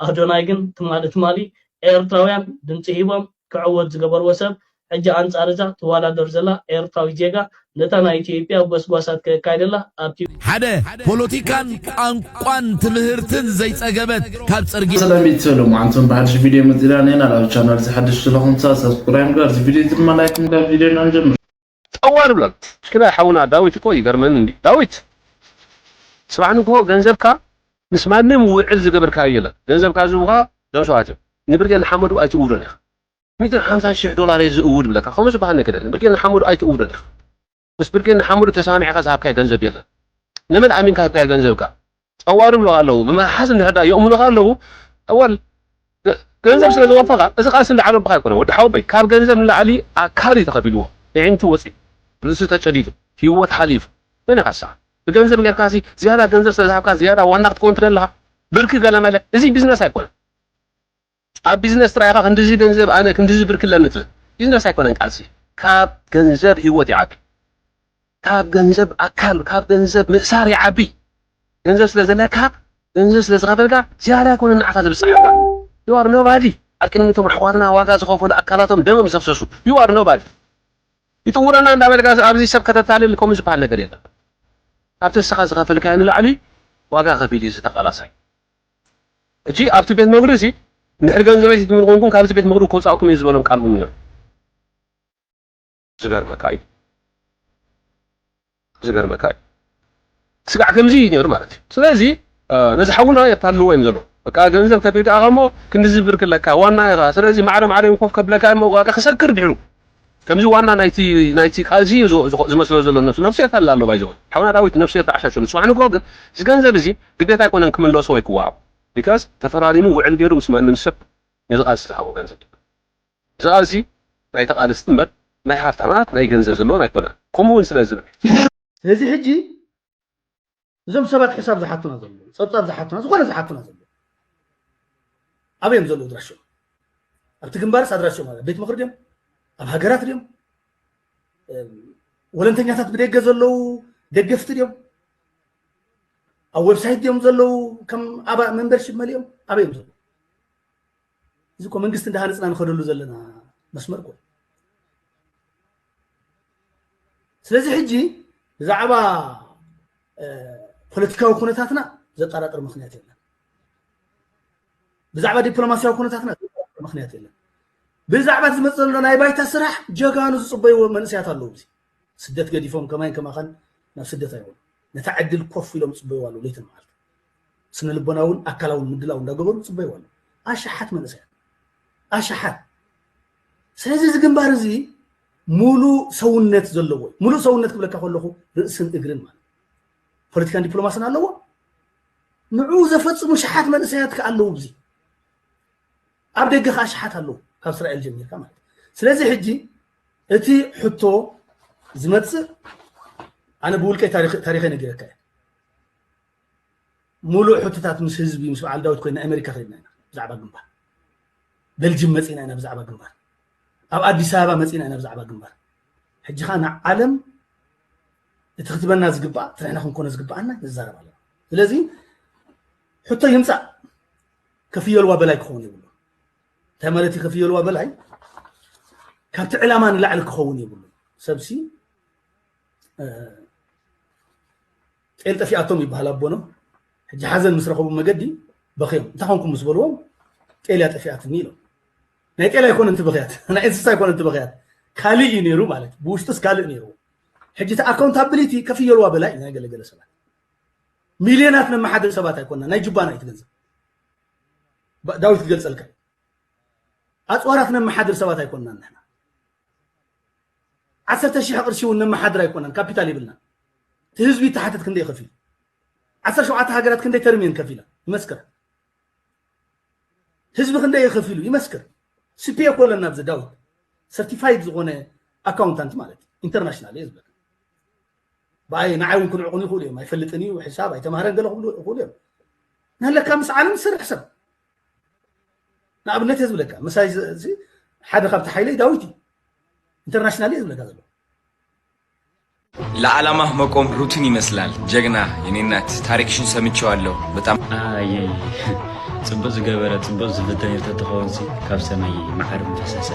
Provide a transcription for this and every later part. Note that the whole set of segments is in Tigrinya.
ኣዶናይ ግን ትማሊ ኤርትራውያን ድምፂ ሂቦም ክዕወት ዝገበርዎ ሰብ ሕጂ ኣንጻር እዛ ትዋዳደር ዘላ ኤርትራዊ ዜጋ ነታ ናይ ኢትዮጵያ ጎስጓሳት ከካይደላ ኣብቲ ሓደ ፖለቲካን ቋንቋን ትምህርትን ዘይጸገበት ካብ ጽርጊ ሰላም ይትሰሉም አንተም በሐድሽ ቪዲዮ መጥራኔና ላብ ቻናል ዝሐድሽ ስለኹም ሰብስክራይብ ጋር ቪዲዮ ድማ ላይክ ጋር ቪዲዮ ናንጀምር ጸዋር ብለን ሽክላ ሓውና ዳዊት እኮ ይገርመን እንዴ ዳዊት ስማዕን እኮ ገንዘብካ ምስ ማንም ውዕል ዝገበርካ የለ ገንዘብካ ዝውኻ ደውሰዋት ንብርገን ሓመዱ ኣይትውደን $150,000 ዝውድ ብለካ ከምዚ ባህል ነገር ብርገን ሓመዱ ኣይትውደን بس بركين حمود تسامع خاص هابكاي ገንዘብ የለ ለምን አሚን ካርታ ገንዘብካ ጸዋርም ነው አለው በማ ሐሰን هذا يوم ነው አለው اول ገንዘብ ስለዘወፈቃ እዚ ቃስ ለዓለ በቃ ነው ወደ ሓውበይ ካብ ገንዘብ ለዓሊ አካሪ ተቀቢልዎ ይንቱ ወፂ ብልሱ ተጨዲዱ ህይወት ሓሊፍ በነ ቃሳ ገንዘብ ገርካሲ زياده ገንዘብ ስለዛብካ زياده ዋና ክትኮን ትደለካ ብርክ ገለመለ እዚ ቢዝነስ አይኮን ኣብ ቢዝነስ ትራይካ እንደዚህ ገንዘብ አነ እንደዚህ ብርክ ለምት ቢዝነስ አይኮን ቃልሲ ካብ ገንዘብ ህይወት ይዓቢ ካብ ገንዘብ አካል ካብ ገንዘብ ምሳር ይዓቢ ገንዘብ ስለዘለካ ገንዘብ ስለዝኸፈልካ زياده ኮነ ንዓካ ዝብፅሐካ you are nobody አልከነቶም ሕዋትና ዋጋ ዝኸፈሉ አካላቶም ደም ዝፈሰሱ you are nobody ይተውረና እንዳበልካ ኣብዚ ሰብ ከተታልል ኮም ዝባል ነገር የለም ኣብቲ ስኻ ዝኸፈልካ ንላዕሊ ዋጋ ከፊል ዝተቀላሳይ እጂ ኣብቲ ቤት መግሪሲ ንሕር ገንዘበይ ትምርኩን ካብቲ ቤት መግሪ ኮጻውኩም ይዝበሎም ቃል ምን ነው ዝገርመካይ ስጋዕ ከምዚ ነይሩ ማለት እዩ ስለዚ ነዚ ሓውና የታልዎ ወይም ዘሎ በቃ ገንዘብ ከፊል ኣኸሞ ክንድዚ ብርክለካ ዋና ይኻ ስለዚ ማዕረም ኮፍ ከብለካ ዋጋ ክሰክር ድሕሩ ከምዚ ዋና ናይቲ ቃልዚ ዝመስሎ ዘሎ ነፍሲየት ኣላ ባይዘው ሓውና ዳዊት ነፍሲየት ተዓሻሽሉ ስማዕን እኮ ግን እዚ ገንዘብ እዚ ግዴታ ኣይኮነን ክምለሶ ወይ ክወሃብ ቢካዝ ተፈራሪሙ ውዕል ገይሩ ምስ ማንም ሰብ ነዚ ቃልሲ ዝሃቦ ገንዘብ እዚ ቃልሲ ናይ ተቃልስቲ እምበር ናይ ሃብታማት ናይ ገንዘብ ዘለዎን ኣይኮነን ከምኡውን ስለዝብል ስለዚህ ሕጂ እዞም ሰባት ሕሳብ ዝሓቱና ዘሎ ፀብፃብ ዝሓቱና ዝኾነ ዝሓቱና ዘሎ ኣበዮም ዘሎ ድራሾም ኣብቲ ግንባርስ ኣድራሾም ማለት ቤት ምክሪ ድዮም ኣብ ሃገራት ድዮም ወለንተኛታት ብደገ ዘለው ደገፍቲ ድዮም ኣብ ዌብሳይት ድዮም ዘለው ከም ኣባ ሜምበርሺፕ መሊኦም ኣበዮም ዘሎ እዚ እኮ መንግስቲ እንዳሃነፅና ንኸደሉ ዘለና መስመር እኮ ስለዚ ሕጂ ብዛዕባ ፖለቲካዊ ኩነታትና ዘጠራጥር ምክንያት የለን ብዛዕባ ዲፕሎማሲያዊ ኩነታትና ዘጠራጥር ምክንያት የለን ብዛዕባ ዝመፅእ ዘሎ ናይ ባይታ ስራሕ ጀጋኑ ዝፅበይዎ መንእስያት ኣለዉ እዚ ስደት ገዲፎም ከማይን ከማኸን ናብ ስደት ኣይሆኑ ነታ ዕድል ኮፍ ኢሎም ፅበይዎ ኣለዉ ለይትን መዓልቲ ስነ ልቦናውን ኣካላውን ምድላው እንዳገበሩ ፅበይዎ ኣለዉ ኣሸሓት መንእስያት ኣሸሓት ስለዚ እዚ ግንባር እዚ ሙሉእ ሰውነት ዘለዎ ሙሉእ ሰውነት ክብለካ ከለኹ ርእስን እግርን ማለት ፖለቲካን ዲፕሎማስን ኣለዎ ንዑ ዘፈፅሙ ሸሓት መንእሰያት ኣለዉ ብዚ ኣብ ደገ ከዓ ሸሓት ኣለዉ ካብ እስራኤል ጀሚርካ ማለት ስለዚ ሕጂ እቲ ሕቶ ዝመፅእ ኣነ ብውልቀይ ታሪኸይ ነጊረካ እየ ሙሉእ ሕቶታት ምስ ህዝቢ ምስ በዓል ዳዊት ኮይና ኣሜሪካ ከይድና ኢና ብዛዕባ ግንባር ቤልጅም መፂና ኢና ብዛዕባ ግንባር ኣብ ኣዲስ ኣበባ መፂና ኢና ብዛዕባ ግንባር ሕጂ ኸ ንዓለም እቲ ክትበና ዝግባእ ትሕና ክንኮነ ዝግባአና ንዛረብ ኣለና ስለዚ ሕቶ ይምፃእ ከፍየልዋ በላይ ክኸውን ይብሉ እንታይ ማለት ከፍየልዋ በላይ ካብቲ ዕላማ ንላዕሊ ክኸውን ይብሉ ሰብሲ ጤል ጠፊኣቶም ይበሃል ኣቦኖ ሕጂ ሓዘን ምስ ረኸቡ መገዲ በኺዮም እንታይ ኮንኩም ምስ በልዎም ጤል እያ ጠፊኣትኒ ኢሎም ናይ ጤል ኣይኮነ እንት በኺያት ናይ እንስሳ ኣይኮነ እንት በኺያት ካልእ እዩ ነይሩ ማለት ብውሽጡስ ካልእ ነይሩ ሕጂ እቲ ኣካውንታብሊቲ ከፍየልዋ በላይ ናይ ገለገለ ሰባት ሚልዮናት ነመሓድር ሰባት ኣይኮንና ናይ ጅባና እዩ ትገንዘብ ዳዊት ክገልፀልካ ኣፅዋራት ነመሓድር ሰባት ኣይኮንና ንሕና 10,000 ቅርሺ እውን ነመሓድር ኣይኮንናን ካፒታል ይብልና እቲ ህዝቢ ተሓተት ክንደይ ከፊሉ 17 ሃገራት ክንደይ ተርሚየን ከፊላ ይመስክር ህዝቢ ክንደይ ከፊሉ ይመስክር ሲፒኤ ኮለና ብዚ ዳዊት ሰርቲፋይድ ዝኾነ ኣካውንታንት ማለት ኢንተርናሽናል እዩ ዝብል ባይ ንዓይ እውን ክንዕቁን ይኽእሉ እዮም ኣይፈልጥን እዩ ሕሳብ ኣይተማሃረን ገለ ክብሉ ይኽእሉ እዮም ንህለካ ምስ ዓለም ዝሰርሕ ሰብ ንኣብነት እየ ዝብለካ ምሳይ እዚ ሓደ ካብቲ ሓይለይ ዳዊት እዩ ኢንተርናሽናል እዩ ዝብለካ ዘሎ ለዓላማህ መቆም ሩቲን ይመስላል ጀግና የኔ እናት ታሪክሽን ሰምቼዋለሁ በጣም ጽብቅ ዝገበረ ጽብቅ ዝፍተን የተተኸውንሲ ካብ ሰማይ ማዕርም ፈሰሰ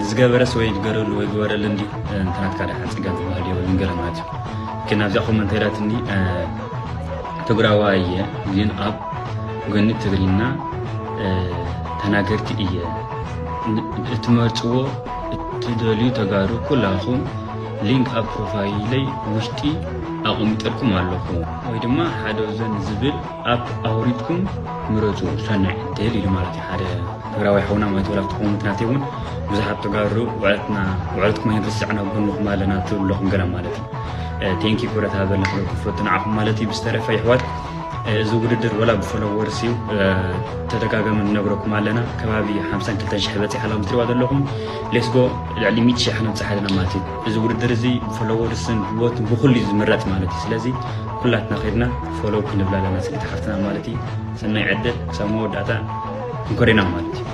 ዝገበረስ ወይ ገረሉ ወይ ገረል እንዲ እንትናት ካዳ ጽጋት ባህል ይወልን ገለማት ግን አብዛ ኮመንታሪያትኒ ትግራዋይ ግን አብ ግን ትግሪና ተናገርቲ እየ እትመርጽዎ እትደልዩ ተጋሩ ኩላኹም ሊንክ አብ ፕሮፋይል ላይ ውሽጢ አቁምጥልኩም አለኹ ወይ ድማ ሓደ ዘን ዝብል አብ አውሪድኩም ምረጹ ሰናይ ደል ኢሉ ማለት ሓደ ትግራዋይ ሐውና ማለት ወላፍትኩም ምክንያቱም ብዙሓት ተጋሩ ወዕለትኩም ይርስዕና ብንኩም ኣለና ትብለኹም ገና ማለት ቴንኪ ኩረት ሃበልና ክፈትና አኹም ማለት ብስተረፈ ይሕዋት እዚ ውድድር ወላ ብፎሎወርስ እዩ ተደጋጋሚ ነብረኩም ኣለና ከባቢ 52,000 በፂሕ ትሪዋ ዘለኹም ሌትስ ጎ ልዕሊ 100,000 ነብፅሕ ኣለና ማለት እዩ እዚ ውድድር እዚ ፎሎወርስን ቮት ብኩሉ ዝምረፅ ማለት እዩ ስለዚ ኩላትና ኸድና ፎሎ ክንብል ኣለና ስለ ተሓፍትና ማለት እዩ ሰናይ ዕድል ክሳብ መወዳእታ ክንኮሪና ማለት እዩ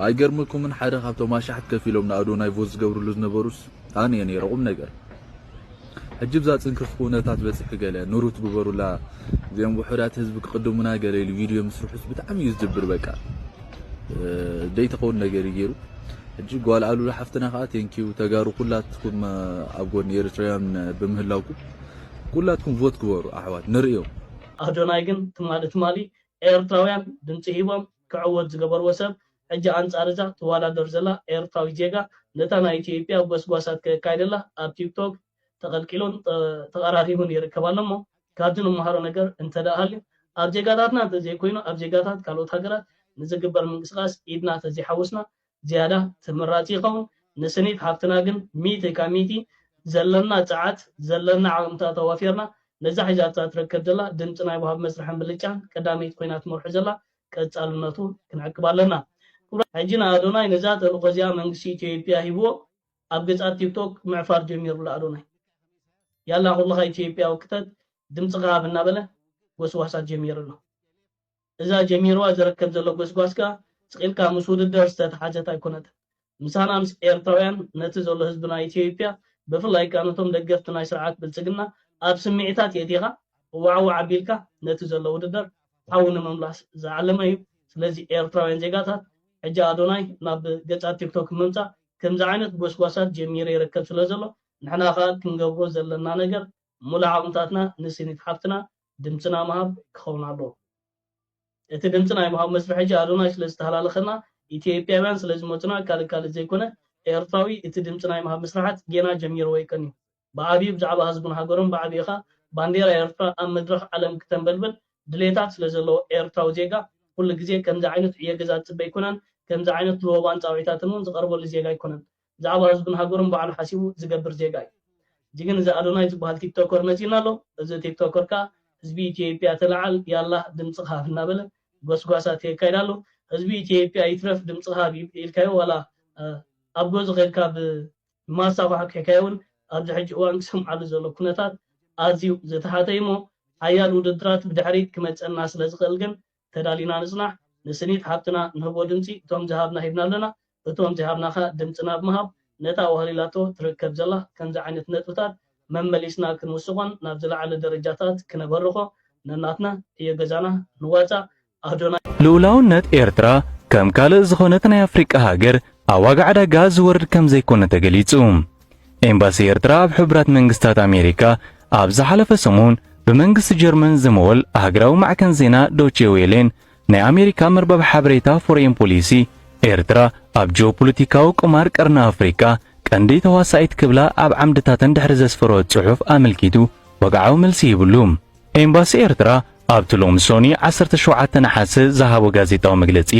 አይገርምኩምን ሓደ ካብቶም ማሻሕት ከፊሎም ንአዶናይ ቮት ዝገብሩሉ ዝነበሩስ ኣነ ነይረቁም ነገር ሕጅብ ዛ ጽንክፍ ኩነታት በጽሕ ገለ ኑሩት ግበሩላ ዚኦም ውሕዳት ህዝቢ ክቅድሙና ገለ ኢሉ ቪድዮ ምስርሑስ ብጣዕሚ እዩ ዝድብር በቃ ደይተኸውን ነገር ይገይሩ ሕጅብ ጓል ኣሉላ ሓፍትና ከዓ ቴንኪዩ ተጋሩ ኩላትኩም ኣብ ጎኒ ኤርትራውያን ብምህላውኩም ኩላትኩም ቮት ግበሩ ኣሕዋት ንርእዮም አዶናይ ግን ትማሊ ኤርትራውያን ድምፂ ሂቦም ክዕወት ዝገበርዎ ሰብ ሕጂ አንጻር እዛ ተዋዳደር ዘላ ኤርትራዊ ዜጋ ነታ ናይ ኢትዮጵያ በስጓሳት ከካይደላ ኣብ ቲክቶክ ተቀልቂሎን ተቀራሪቡን ይርከባል እሞ ካብዚ ንመሃሮ ነገር እንተዳሃልዩ ኣብ ዜጋታትና ተዘይኮይኑ ኣብ ዜጋታት ካልኦት ሃገራት ንዝግበር ምንቅስቃስ ኢድና ተዘይሓወስና ዝያዳ ተመራፂ ይኸውን ንስኒት ሃብትና ግን ሚእቲ ካብ ሚእቲ ዘለና ፀዓት ዘለና ዓቕምታት ተዋፊርና ነዛ ሒዛታ ትረከብ ዘላ ድምፂ ናይ ወሃብ መስርሕን ብልጫን ቀዳሚት ኮይና ትመርሑ ዘላ ቀጻልነቱ ክንዕቅብ ኣለና ሕጂ ንኣዶናይ ነዛ ተልእኮ እዚኣ መንግስቲ ኢትዮጵያ ሂብዎ ኣብ ገጻት ቲክቶክ ምዕፋር ጀሚሩላ ኣዶናይ ያላ ሁሉኻ ኢትዮጵያ ወክተት ድምፂ ካብ እናበለ ጎስጓሳት ጀሚሩላ እዛ ጀሚርዋ ዝረከብ ዘሎ ጎስጓስካ ስቂልካ ምስ ውድድር ዝተተሓዘት ኣይኮነት ምሳና ምስ ኤርትራውያን ነቲ ዘሎ ህዝቢ ናይ ኢትዮጵያ ብፍላይ ከዓ ነቶም ደገፍቲ ናይ ስርዓት ብልፅግና ኣብ ስምዒታት የቲኻ ዋዕዋዕ ኣቢልካ ነቲ ዘሎ ውድድር ሓው ንምምላስ ዝዓለመ እዩ ስለዚ ኤርትራውያን ዜጋታት ሕጂ ኣዶናይ ናብ ገጻት ቲክቶክ ምምፃእ ከምዚ ዓይነት ጎስጓሳት ጀሚረ ይርከብ ስለ ዘሎ ንሕና ከዓ ክንገብሮ ዘለና ነገር ሙሉእ ዓቕምታትና ንስኒት ሓፍትና ድምፅና ምሃብ ክኸውን ኣለዎ እቲ ድምፂ ናይ ምሃብ መስርሕ ሕጂ ኣዶናይ ስለ ዝተሃላለኸና ኢትዮጵያውያን ስለ ዝመፁና ካልእ ዘይኮነ ኤርትራዊ እቲ ድምፂ ናይ ምሃብ መስራሓት ጌና ጀሚርዎ ይቀን እዩ ብዓብዪ ብዛዕባ ህዝቡን ሃገሮም ብዓብዪ ኻ ባንዴራ ኤርትራ ኣብ መድረኽ ዓለም ክተንበልብል ድሌታት ስለ ዘለዎ ኤርትራዊ ዜጋ ኩሉ ግዜ ከምዚ ዓይነት ዕዮ ገዛ ዝፅበ ኣይኮነን ከምዚ ዓይነት ሎባን ፃውዒታትን እውን ዝቐርበሉ ዜጋ ኣይኮነን ብዛዕባ ህዝቡን ሃገሮም ባዕሉ ሓሲቡ ዝገብር ዜጋ እዩ እዚ ግን እዚ ኣዶናይ ዝበሃል ቲክቶከር መፂና ኣሎ እዚ ቲክቶከር ከዓ ህዝቢ ኢትዮጵያ ተላዓል ያላ ድምፂ ሃብ እናበለ ጎስጓሳት የካይድ ኣሎ ህዝቢ ኢትዮጵያ ይትረፍ ድምፂ ሃብ ኢልካዮ ዋላ ኣብ ገዙ ኸድካ ብማሳኳ ክሕካዮ እውን ኣብዚ ሕጂ እዋን ክሰምዓሉ ዘሎ ኩነታት ኣዝዩ ዝተሓተይ እሞ ሓያል ውድድራት ብድሕሪት ክመፀና ስለ ዝኽእል ግን ተዳሊና ንፅናሕ ንስኒት ሃብትና ንህቦ ድምፂ እቶም ዝሃብና ሂብና ኣለና እቶም ዘይሃብና ኸ ድምፅና ብምሃብ ነታ ወህሊላቶ ትርከብ ዘላ ከምዚ ዓይነት ነጥብታት መመሊስና ክንውስኾን ናብ ዝለዓለ ደረጃታት ክነበርኾ ነናትና እየ ገዛና ንዋፃእ ኣዶናይ ልኡላውነት ኤርትራ ከም ካልእ ዝኾነት ናይ ኣፍሪቃ ሃገር ኣብ ዋጋ ዕዳጋ ዝወርድ ከም ዘይኮነ ተገሊጹ ኤምባሲ ኤርትራ ኣብ ሕቡራት መንግስታት ኣሜሪካ ኣብ ዝሓለፈ ሰሙን ብመንግስቲ ጀርመን ዝመወል ሃገራዊ ማዕከን ዜና ዶቼ ዌሌን ናይ ኣሜሪካ መርበብ ሓበሬታ ፎሬን ፖሊሲ ኤርትራ ኣብ ጂኦፖለቲካዊ ቁማር ቀርኒ ኣፍሪካ ቀንዲ ተዋሳኢት ክብላ ኣብ ዓምድታተን ድሕሪ ዘስፈሮ ጽሑፍ ኣመልኪቱ ወግዓዊ መልሲ ይብሉ ኤምባሲ ኤርትራ ኣብ ሎም ሶኒ 17 ነሓሰ ዝሃቦ ጋዜጣዊ መግለጺ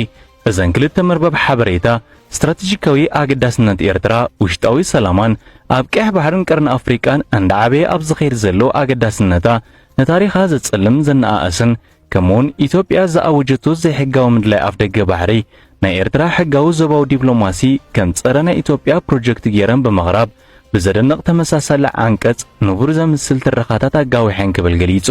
እዘን ክልተ መርበብ ሓበሬታ ስትራቴጂካዊ ኣገዳስነት ኤርትራ ውሽጣዊ ሰላማን ኣብ ቀይሕ ባሕርን ቀርኒ ኣፍሪካን እንዳዓበየ ኣብ ዝኸይድ ዘሎ ኣገዳስነታ ነታሪኻ ዘጸልም ዘነኣእስን ከምውን ኢትዮጵያ ዝኣወጀቶ ዘይሕጋዊ ምድላይ ኣፍ ደገ ባሕሪ ናይ ኤርትራ ሕጋዊ ዞባዊ ዲፕሎማሲ ከም ጸረ ናይ ኢትዮጵያ ፕሮጀክት ገይረን ብምቕራብ ብዘደንቕ ተመሳሳሊ ዓንቀጽ ንቡር ዘምስል ትረኻታት ኣጋዊሐን ክብል ገሊጹ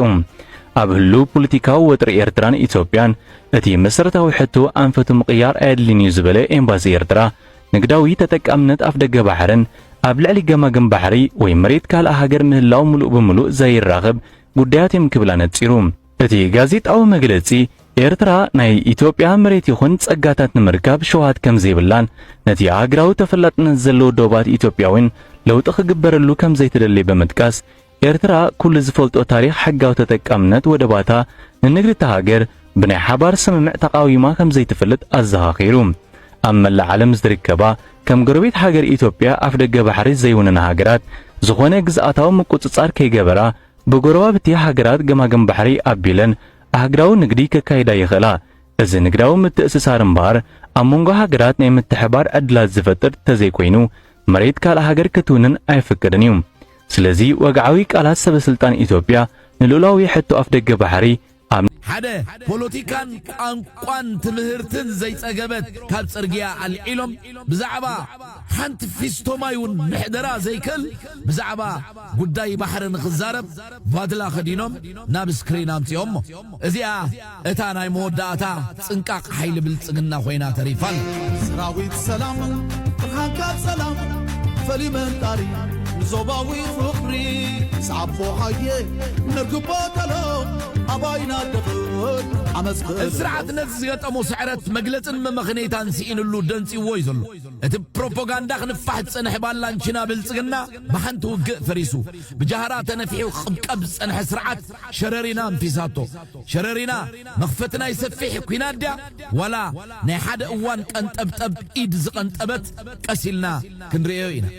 ኣብ ህሉ ፖለቲካዊ ወጥሪ ኤርትራን ኢትዮጵያን እቲ መሰረታዊ ሕቶ ኣንፈቱ ምቕያር ኣየድልን እዩ ዝበለ ኤምባሲ ኤርትራ ንግዳዊ ተጠቃምነት ኣፍ ደገ ባሕርን ኣብ ልዕሊ ገማግም ባሕሪ ወይ መሬት ካልእ ሃገር ምህላው ሙሉእ ብምሉእ ዘይራኸብ ጉዳያት እዮም ክብላ ነጺሩ እቲ ጋዜጣዊ መግለጺ ኤርትራ ናይ ኢትዮጵያ መሬት ይኹን ጸጋታት ንምርካብ ሸዋት ከም ዘይብላን ነቲ ሃገራዊ ተፈላጥነት ዘለዎ ዶባት ኢትዮጵያውን ለውጥ ክግበረሉ ከም ዘይተደለ በመጥቃስ ኤርትራ ኩሉ ዝፈልጦ ታሪኽ ሕጋዊ ተጠቃምነት ወደባታ ንንግዲ ሃገር ብናይ ሓባር ስምምዕ ተቃዊማ ከም ዘይትፈልጥ ኣዘኻኺሩ ኣብ መላእ ዓለም ዝርከባ ከም ጎረቤት ሃገር ኢትዮጵያ ኣፍ ደገ ባሕሪ ዘይውነና ሃገራት ዝኾነ ግዝኣታዊ ምቁጽጻር ከይገበራ ብጎረባብቲ ሃገራት ገማገም ባሕሪ ኣቢለን ሃገራዊ ንግዲ ከካይዳ ይኽእላ እዚ ንግዳዊ ምትእስሳር እምበር ኣብ መንጎ ሃገራት ናይ ምትሕባር ዕድላት ዝፈጥር ተዘይኮይኑ መሬት ካልእ ሃገር ክትውንን ኣይፍቀድን እዩ ስለዚ ወግዓዊ ቃላት ሰበስልጣን ኢትዮጵያ ንሉላዊ ሕቶ ኣፍ ደገ ባሕሪ ሓደ ፖለቲካን ቋንቋን ትምህርትን ዘይጸገበት ካብ ጽርግያ ኣልዒሎም ብዛዕባ ሓንቲ ፊስቶማይውን ምሕደራ ዘይክእል ብዛዕባ ጉዳይ ባሕሪ ንኽዛረብ ቫድላ ኸዲኖም ናብ ስክሪን ኣምፂኦሞ እዚኣ እታ ናይ መወዳእታ ጽንቃቕ ሓይሊ ብልጽግና ኾይና ተሪፋል ሰራዊት ሰላም ብርሃንካት ሰላም ፈሊመንጣሪ ንዞባዊ ፍቕሪ ሰዓቦ ሃየ ነርግቦ ተሎ ኣባይና ደኽል ዓመስክር ስርዓትነት ዝገጠሞ ስዕረት መግለጽን መመኽኔታን ሲኢንሉ ደንፂዎ እዩ ዘሎ እቲ ፕሮፓጋንዳ ክንፋሕ ዝጸንሐ ባላንችና ብልጽግና ብሓንቲ ውግእ ፈሪሱ ብጃህራ ተነፊሑ ቅብቀብ ዝጸንሐ ስርዓት ሸረሪና እንፊሳቶ ሸረሪና መኽፈትና ይሰፊሕ ኩና ድያ ወላ ናይ ሓደ እዋን ቀንጠብጠብ ኢድ ዝቐንጠበት ቀሲልና ክንርእዮ ኢና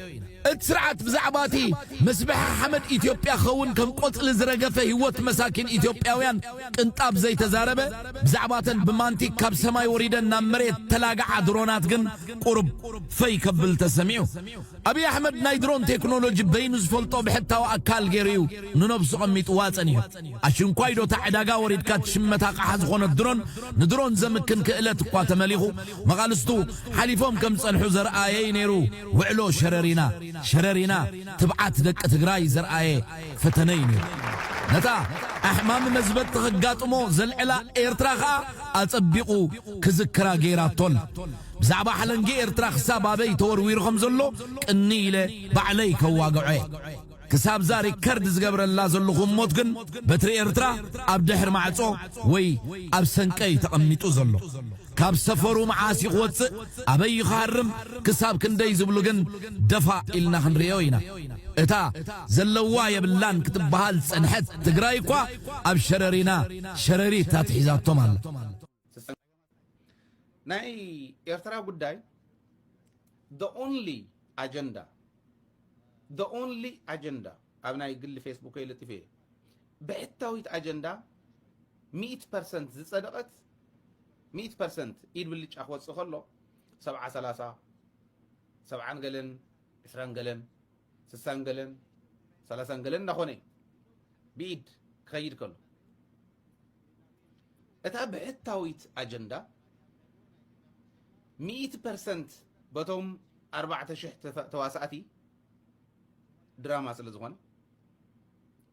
السرعة بزعباتي مسبح حمد إثيوبيا خون كم قتل زرقفة هوت مساكن إثيوبياويان كنتاب زي تزاربة بزعباتن بمانتي كاب سماي وريدن نمريت تلاقع درونات جن قرب في كبل تسميو أبي أحمد نايدرون تكنولوجي بينوز فولتو بحتى وأكال جيريو ننبس قميت واتنيو عشان كويدو تعداقا وريد كات شمتاق أحد خون الدرون ندرون زمكن كإلات قوات مليخو مغالستو حليفهم كم صنحو زرآيي نيرو وعلو شررينا تبعات دك تقراي زرآي فتنين نتا أحمام مزبط تغقاطمو زلعلا إيرتراخا أتطبقو كذكرا غيراتون بزعبا حلنجي إيرتراخ سابابي تور ويرخم زلو كنيلة بعليك واقعي كساب زاري كرد زقبر الله زلو خموتكن بتري إيرترا أبدحر معصو وي أبسنكي تقميتو زلو كاب سفرو معاسي قوتس أبي خارم كساب كندي زبلوغن دفع إلنا خنريوينا إتا زلوا يبلان كتب بحال سنحت تقرايكوا أب شرري تاتحيزات تومال ناي إرترا قداي the only agenda أبناي يقل فيسبوك يلتي فيه بحتاويت agenda 100% زي صدقت 100% إيد بالليش أخوات سخلو 7 قلن 20 قلن 6 قلن 3 قلن نخوني بإيد خير كله أتابع التاويت أجندة 100% بتوم 4 شهر تواسعتي دراما سلزغون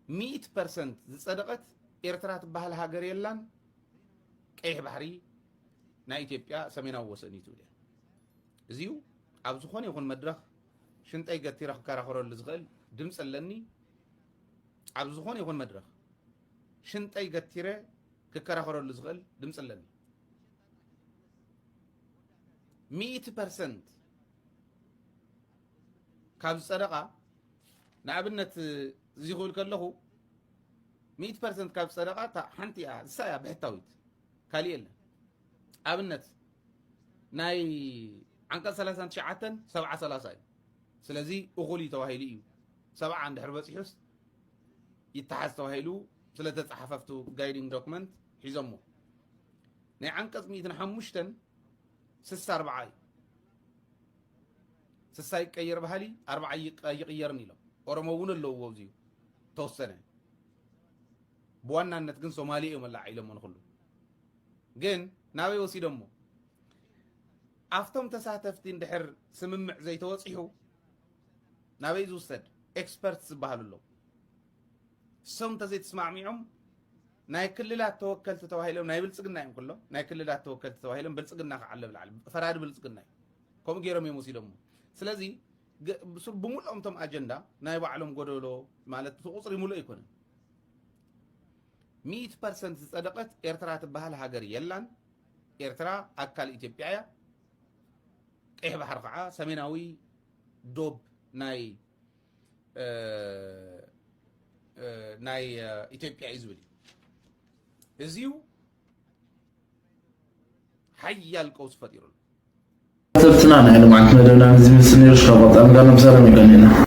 100% صدقت إرترات بحال هاجر يلان كيح بحري نا إثيوبيا سمينا وسنيتو دي زيو أبزو خوني يكون مدرخ شنطي قتيرخ كاراخورو لزغل دمس اللني أبزو خوني يكون مدرخ شنطي قتيره كاراخورو لزغل دمس اللني 100% كاب صدقة نعبنت زيغول كله 100% كاب صدقة تا حنتي سايا بحتاويت كاليل أبنت ناي عنك 39 سلازي أغولي توهيلي 7 عند حربة حس يتحس توهيلو سلازة صحفتو guiding document حزمو ناي عنك 150 6 سساي كير بحالي 4 يغيرني له أورموون اللو ووزيو توسنة بوانا نتكن سومالي ولا عيلم من خلو جن ناوي وسيدمو أفتم تساتفتين دحر سممع زي توصيحو ناوي زوستد experts بحالو سم تزي تسمع معهم ناي كل لا توكلت توهيلم ناي بلصقنا يم كله ناي كل لا توكلت توهيلم بلصقنا على بالعلم فراد بلصقنا كم غيرم يموسيدمو سلازي بمولهم تم أجندة ناي بعلم قدولو مالت تقصري مولو يكون 100% ዝጸደቀት ኤርትራ ትበሃል ሃገር የላን ኤርትራ ኣካል ኢትዮጵያ እያ ቀይሕ ባሕር ከዓ ሰሜናዊ ዶብ ናይ ኢትዮጵያ እዩ ዝብል እዚዩ ሓያል ቀውስ ፈጢሩሉ تبتنا نحن معك مدونا نزيد سنير شغط أنا قال نبصر مكاننا